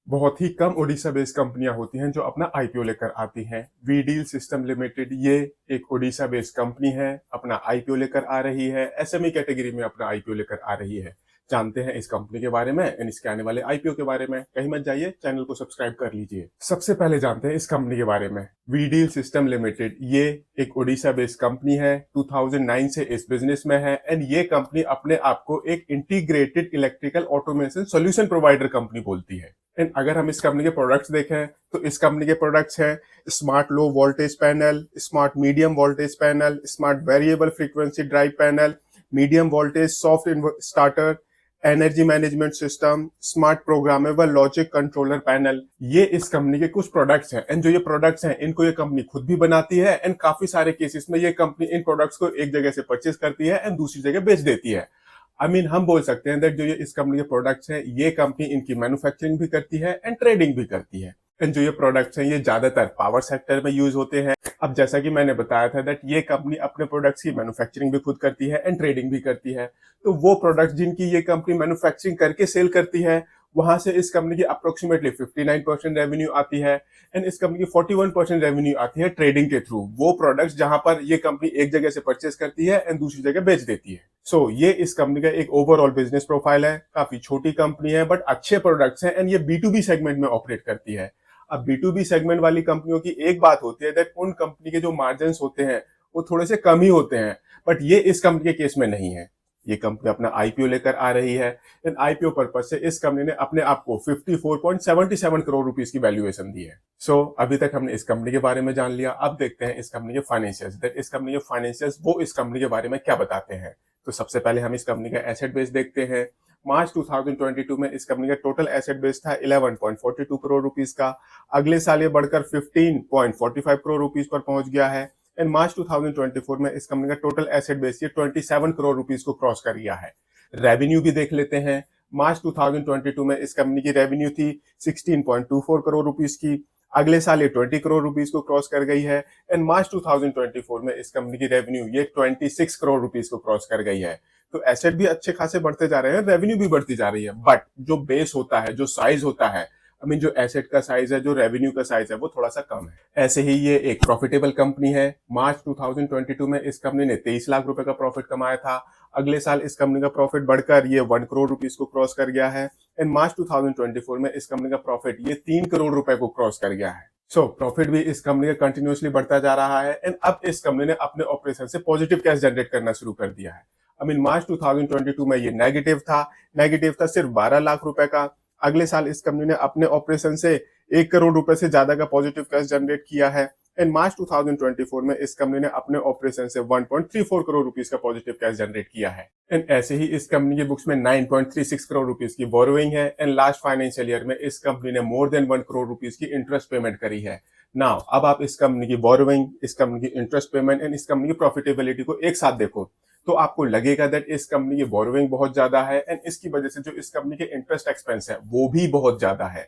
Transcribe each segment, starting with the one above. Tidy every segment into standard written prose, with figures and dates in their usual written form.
बहुत ही कम ओडिशा बेस्ड कंपनियां होती हैं जो अपना आईपीओ लेकर आती हैं। वी डील सिस्टम लिमिटेड ये एक ओडिशा बेस्ड कंपनी है, अपना आईपीओ लेकर आ रही है, एसएमई कैटेगरी में अपना आईपीओ लेकर आ रही है। जानते हैं इस कंपनी के बारे में एंड इसके आने वाले आईपीओ के बारे में। कहीं मत जाइए, चैनल को सब्सक्राइब कर लीजिए। सबसे पहले जानते हैं इस कंपनी के बारे में। वी डील सिस्टम लिमिटेड ये एक ओडिशा बेस्ड कंपनी है, 2009 से इस बिजनेस में है एंड ये कंपनी अपने आप को एक integrated electrical automation solution provider company बोलती है। एंड अगर हम इस कंपनी के प्रोडक्ट्स देखें तो इस कंपनी के प्रोडक्ट्स हैं smart low voltage panel, smart medium voltage panel, smart variable frequency drive panel, medium voltage soft starter, energy management system, smart programmable logic controller panel. ये इस कंपनी के कुछ प्रोडक्ट्स हैं एंड जो ये प्रोडक्ट्स हैं इनको ये कंपनी खुद भी बनाती है एंड काफी सारे केसेस में ये कंपनी इन प्रोडक्ट्स को एक जगह से परचेज करती है एंड दूसरी जगह बेच देती है। हम बोल सकते हैं दैट जो ये इस कंपनी के प्रोडक्ट्स हैं ये कंपनी इनकी मैन्युफैक्चरिंग भी करती है एंड ट्रेडिंग भी करती है। एंड जो ये प्रोडक्ट्स हैं ये ज्यादातर पावर सेक्टर में यूज होते हैं। अब जैसा कि मैंने बताया था दैट ये कंपनी अपने प्रोडक्ट्स की मैन्युफैक्चरिंग भी खुद करती है एंड ट्रेडिंग भी करती है। तो वो प्रोडक्ट्स जिनकी ये कंपनी मैन्युफैक्चरिंग करके सेल करती है वहां से इस कंपनी की अप्रोक्सीमेटली 59% रेवेन्यू आती है एंड इस कंपनी की 41% रेवेन्यू आती है ट्रेडिंग के थ्रू। वो प्रोडक्ट्स जहां पर ये कंपनी एक जगह से परचेस करती है एंड दूसरी जगह बेच देती है। ये इस कंपनी का एक ओवरऑल बिजनेस प्रोफाइल है। काफी छोटी कंपनी है बट अच्छे प्रोडक्ट्स हैं एंड ये B2B सेगमेंट में ऑपरेट करती है। अब B2B सेगमेंट वाली कंपनियों की एक बात होती है दैट उन कंपनी के जो मार्जिन होते हैं वो थोड़े से कम ही होते हैं, बट ये इस कंपनी के केस में नहीं है। ये कंपनी अपना आईपीओ लेकर आ रही है एंड आईपीओ पर्पज से इस कंपनी ने अपने आप को 54.77 करोड़ रुपीस की वैल्यूएशन दी है। अभी तक हमने इस कंपनी के बारे में जान लिया। अब देखते हैं इस कंपनी के फाइनेंशियल्स। इस कंपनी के फाइनेंशियल्स वो इस कंपनी के बारे में क्या बताते हैं। तो सबसे पहले हम इस कंपनी का एसेट बेस देखते हैं। मार्च 2022 में इस कंपनी का टोटल एसेट बेस था 11.42 करोड़ रुपीस का। अगले साल ये बढ़कर 15.45 करोड़ रुपीस पर पहुंच गया है एंड मार्च 2024 में इस कंपनी का टोटल एसेट बेस ये 27 करोड़ रुपीस को क्रॉस कर गया है। रेवेन्यू भी देख लेते हैं। मार्च 2022 में इस कंपनी की रेवेन्यू थी 16.24 करोड़ रुपीस की। अगले साल ये 20 करोड़ रुपीस को क्रॉस कर गई है एंड मार्च 2024 में इस कंपनी की रेवेन्यू ये 26 करोड़ रुपीस को क्रॉस कर गई है। तो एसेट भी अच्छे खासे बढ़ते जा रहे हैं, रेवेन्यू भी बढ़ती जा रही है, बट जो बेस होता है, जो साइज होता है, जो एसेट का साइज है, जो रेवेन्यू का साइज है वो थोड़ा सा कम है। ऐसे ही ये एक प्रॉफिटेबल कंपनी है। मार्च 2022 में इस कंपनी ने 23 लाख रुपए का प्रॉफिट कमाया था। अगले साल इस कंपनी का प्रॉफिट बढ़कर ये 1 करोड़ रुपीस को क्रॉस कर गया है एंड मार्च 2024 में इस कंपनी का प्रॉफिट ये 3 करोड़ रुपए को क्रॉस कर गया है। प्रॉफिट भी इस कंपनी का कंटिन्यूअसली बढ़ता जा रहा है एंड अब इस कंपनी ने अपने ऑपरेशन से पॉजिटिव कैश जनरेट करना शुरू कर दिया है। मार्च 2022 में ये नेगेटिव था सिर्फ 12 लाख रुपए का। अगले साल इस कंपनी ने अपने ऑपरेशन से 1 करोड़ रुपए से ज्यादा का पॉजिटिव कैश जनरेट किया है एंड मार्च 2024 में इस कंपनी ने अपने ऑपरेशन से 1.34 करोड़ रुपीस का पॉजिटिव कैश जनरेट किया है एंड ऐसे ही इस कंपनी की बुक्स में 9.36 करोड़ रुपीस की बोरोइंग है एंड लास्ट फाइनेंशियल ईयर में इस कंपनी ने मोर देन 1 करोड़ रुपीस की इंटरेस्ट पेमेंट करी है। नाउ अब आप इस कंपनी की बोरोइंग, इस कंपनी की इंटरेस्ट पेमेंट एंड इस कंपनी की प्रॉफिटेबिलिटी को एक साथ देखो तो आपको लगेगा दैट इस कंपनी की बोरोइंग बहुत ज्यादा है एंड इसकी वजह से जो इस कंपनी के इंटरेस्ट एक्सपेंस है वो भी बहुत ज्यादा है।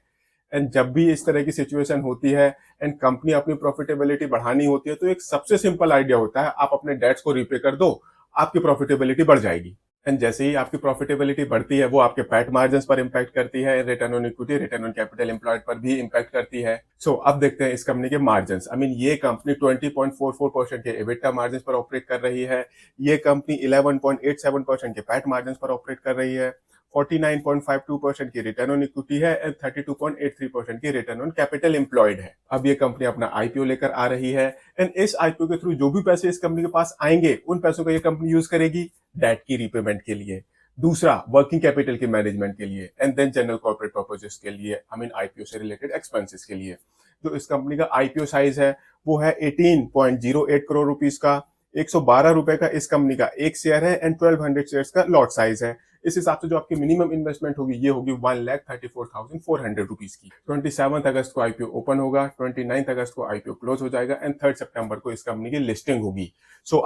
एंड जब भी इस तरह की सिचुएशन होती है एंड कंपनी अपनी प्रॉफिटेबिलिटी बढ़ानी होती है तो एक सबसे सिंपल आइडिया होता है, आप अपने डेट्स को रीपे कर दो, आपकी प्रॉफिटेबिलिटी बढ़ जाएगी। एंड जैसे ही आपकी प्रॉफिटेबिलिटी बढ़ती है वो आपके पैट मार्जिन पर इंपैक्ट करती है, return on equity, return on capital employed पर भी इंपैक्ट करती है। अब देखते हैं इस कंपनी के मार्जिन। ये कंपनी 20.44% के एबिटा मार्जिन पर ऑपरेट कर रही है। ये कंपनी 11.87% के पैट मार्जिन पर ऑपरेट कर रही है। 49.52% की रिटर्न ऑन इक्विटी है एंड 32.83% की रिटर्न ऑन कैपिटल एम्प्लॉयड है। अब ये कंपनी अपना आईपीओ लेकर आ रही है एंड इस आईपीओ के थ्रू जो भी पैसे इस कंपनी के पास आएंगे उन पैसों का ये कंपनी यूज करेगी डेट की रीपेमेंट के लिए, दूसरा वर्किंग कैपिटल के मैनेजमेंट के लिए and then general corporate purposes के लिए, आईपीओ से रिलेटेड एक्सपेंसेस के लिए। जो इस कंपनी का आईपीओ साइज है वो है 18.08 करोड़ रुपीस का। 112 रुपए का इस कंपनी का एक शेयर है एंड 1200 शेयर्स का लॉट साइज है। इस हिसाब से जो आपकी मिनिमम इन्वेस्टमेंट होगी ये होगी 1,34,400 रुपीस की। 27 अगस्त को आईपीओ ओपन होगा, 29 अगस्त को आईपीओ क्लोज हो जाएगा एंड 3 सितंबर को इस कंपनी की लिस्टिंग होगी।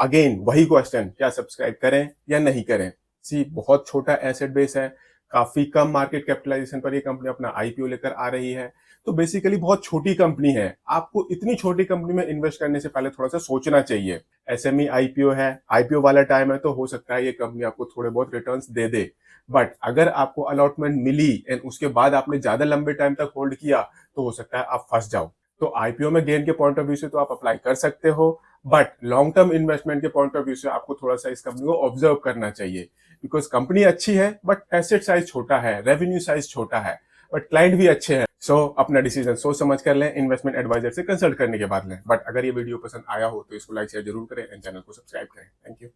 अगेन वही क्वेश्चन, क्या सब्सक्राइब करें या नहीं करें। बहुत छोटा एसेट बेस है, काफी कम मार्केट कैपिटलाइजेशन पर ये कंपनी अपना आईपीओ लेकर आ रही है। तो बेसिकली बहुत छोटी कंपनी है। आपको इतनी छोटी कंपनी में इन्वेस्ट करने से पहले थोड़ा सा सोचना चाहिए। एसएमई आईपीओ है, आईपीओ वाला टाइम है, तो हो सकता है ये कंपनी आपको थोड़े बहुत रिटर्न्स दे दे। बट अगर आपको अलॉटमेंट मिली एंड उसके बाद आपने ज्यादा लंबे टाइम तक होल्ड किया, तो हो सकता है आप फंस जाओ। तो आईपीओ में गेन के पॉइंट ऑफ व्यू से तो आप अप्लाई कर सकते हो, बट लॉन्ग टर्म इन्वेस्टमेंट के पॉइंट ऑफ व्यू से आपको थोड़ा सा इस कंपनी को ऑब्जर्व करना चाहिए। बिकॉज कंपनी अच्छी है बट एसेट साइज छोटा है, रेवेन्यू साइज छोटा है, बट क्लाइंट भी अच्छे हैं। सो अपना डिसीजन सोच समझ कर लें, इन्वेस्टमेंट एडवाइजर से कंसल्ट करने के बाद लें। बट अगर ये वीडियो पसंद आया हो तो इसको लाइक शेयर जरूर करें एंड चैनल को सब्सक्राइब करें। Thank you.